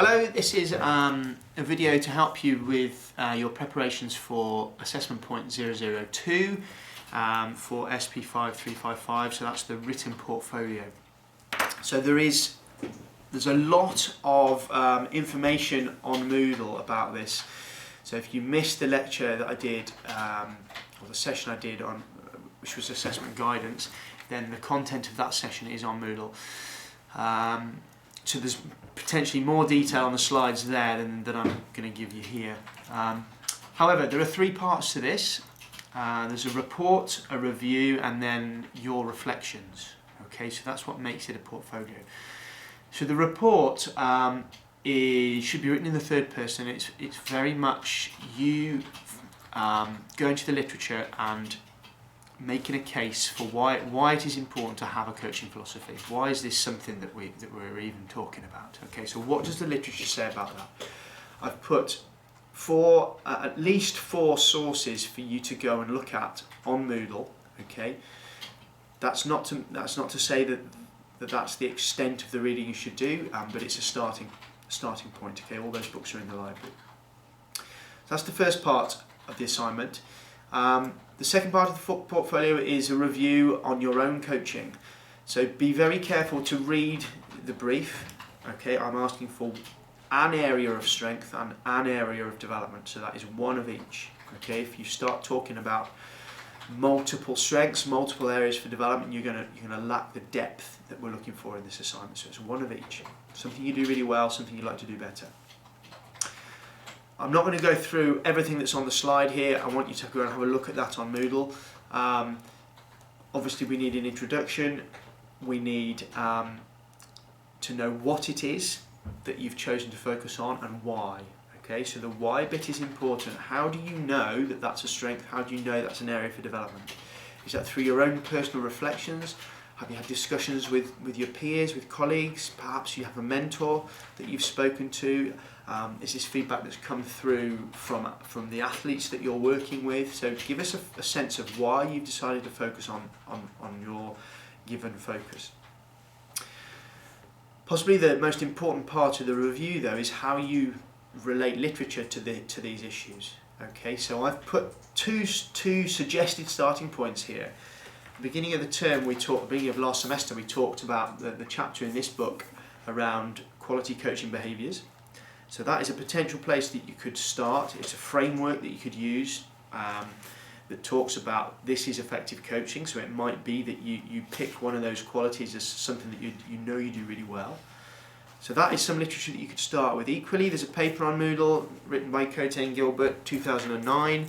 Hello, this is a video to help you with your preparations for assessment point 002 for SP5355, so that's the written portfolio. So there's a lot of information on Moodle about this. So if you missed the lecture that I did, or the session I did on, which was assessment guidance, then the content of that session is on Moodle. So there's potentially more detail on the slides there than I'm going to give you here. However, there are three parts to this. There's a report, a review, and then your reflections. Okay, so that's what makes it a portfolio. So the report should be written in the third person. It's very much you going to the literature and making a case for why it is important to have a coaching philosophy. Why is this something that we're even talking about? Okay, so what does the literature say about that? I've put at least four sources for you to go and look at on Moodle. Okay, that's not to say that that's the extent of the reading you should do, but it's a starting point. Okay, all those books are in the library. So that's the first part of the assignment. The second part of the portfolio is a review on your own coaching. So be very careful to read the brief. Okay, I'm asking for an area of strength and an area of development. So that is one of each. Okay, if you start talking about multiple strengths, multiple areas for development, you're gonna lack the depth that we're looking for in this assignment. So it's one of each. Something you do really well, something you'd like to do better. I'm not going to go through everything that's on the slide here. I want you to go and have a look at that on Moodle. Obviously we need an introduction. We need to know what it is that you've chosen to focus on and why. Okay, so the why bit is important. How do you know that that's a strength? How do you know that's an area for development? Is that through your own personal reflections? Have you had discussions with your peers, with colleagues? Perhaps you have a mentor that you've spoken to. Is this feedback that's come through from the athletes that you're working with? So give us a sense of why you've decided to focus on your given focus. Possibly the most important part of the review, though, is how you relate literature to these issues. Okay, so I've put two suggested starting points here. Beginning of the term, beginning of last semester, we talked about the chapter in this book around quality coaching behaviours. So that is a potential place that you could start. It's a framework that you could use that talks about this is effective coaching. So it might be that you pick one of those qualities as something that you know you do really well. So that is some literature that you could start with. Equally, there's a paper on Moodle written by Cote and Gilbert, 2009,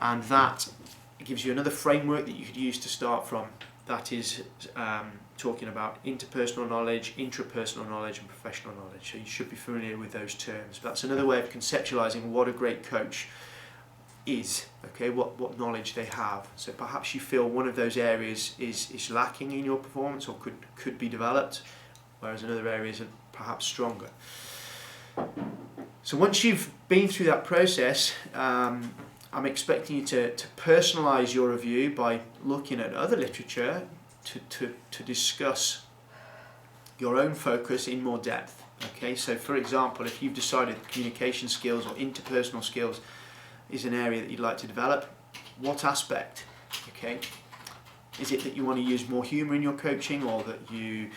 and that gives you another framework that you could use to start from. That is talking about interpersonal knowledge, intrapersonal knowledge, and professional knowledge. So you should be familiar with those terms. But that's another way of conceptualizing what a great coach is. Okay, what knowledge they have. So perhaps you feel one of those areas is lacking in your performance or could be developed, whereas in other areas are perhaps stronger. So once you've been through that process, I'm expecting you to personalise your review by looking at other literature to discuss your own focus in more depth. Okay, so for example, if you've decided communication skills or interpersonal skills is an area that you'd like to develop, what aspect? Okay, is it that you want to use more humour in your coaching, or that you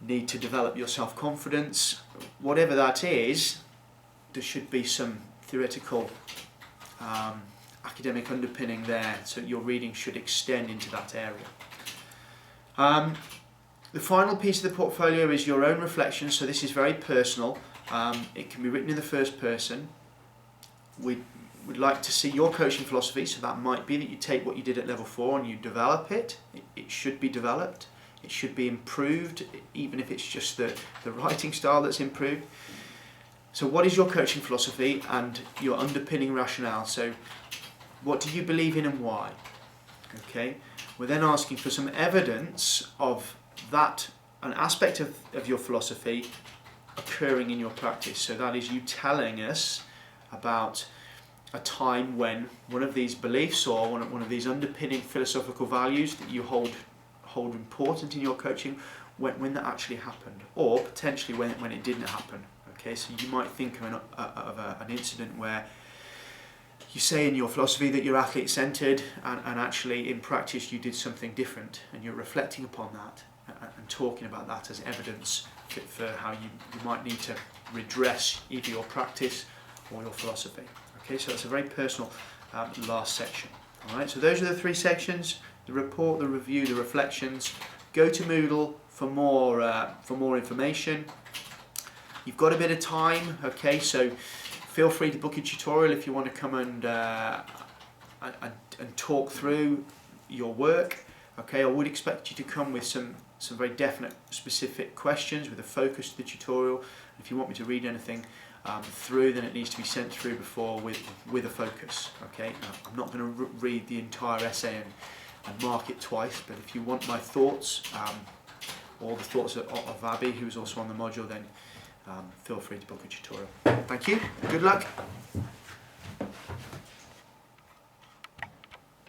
need to develop your self-confidence? Whatever that is, there should be some theoretical academic underpinning there, so your reading should extend into that area. The final piece of the portfolio is your own reflections, so this is very personal. It can be written in the first person. We'd like to see your coaching philosophy, so that might be that you take what you did at level 4 and you develop it. It should be developed. It should be improved, even if it's just the writing style that's improved. So what is your coaching philosophy and your underpinning rationale? So what do you believe in and why? Okay, we're then asking for some evidence of that, an aspect of your philosophy occurring in your practice. So that is you telling us about a time when one of these beliefs or one of these underpinning philosophical values that you hold important in your coaching, when that actually happened, or potentially when it didn't happen. Okay, so you might think of an incident where you say in your philosophy that you're athlete-centered, and actually in practice you did something different, and you're reflecting upon that and talking about that as evidence for how you might need to redress either your practice or your philosophy. Okay, so that's a very personal last section. All right, so those are the three sections: the report, the review, the reflections. Go to Moodle for more information. You've got a bit of time, okay, so feel free to book a tutorial if you want to come and talk through your work. Okay, I would expect you to come with some very definite, specific questions with a focus to the tutorial. If you want me to read anything through, then it needs to be sent through before with a focus. Okay, I'm not going to read the entire essay and mark it twice, but if you want my thoughts, or the thoughts of Abby, who's also on the module, then feel free to book a tutorial. Thank you, good luck.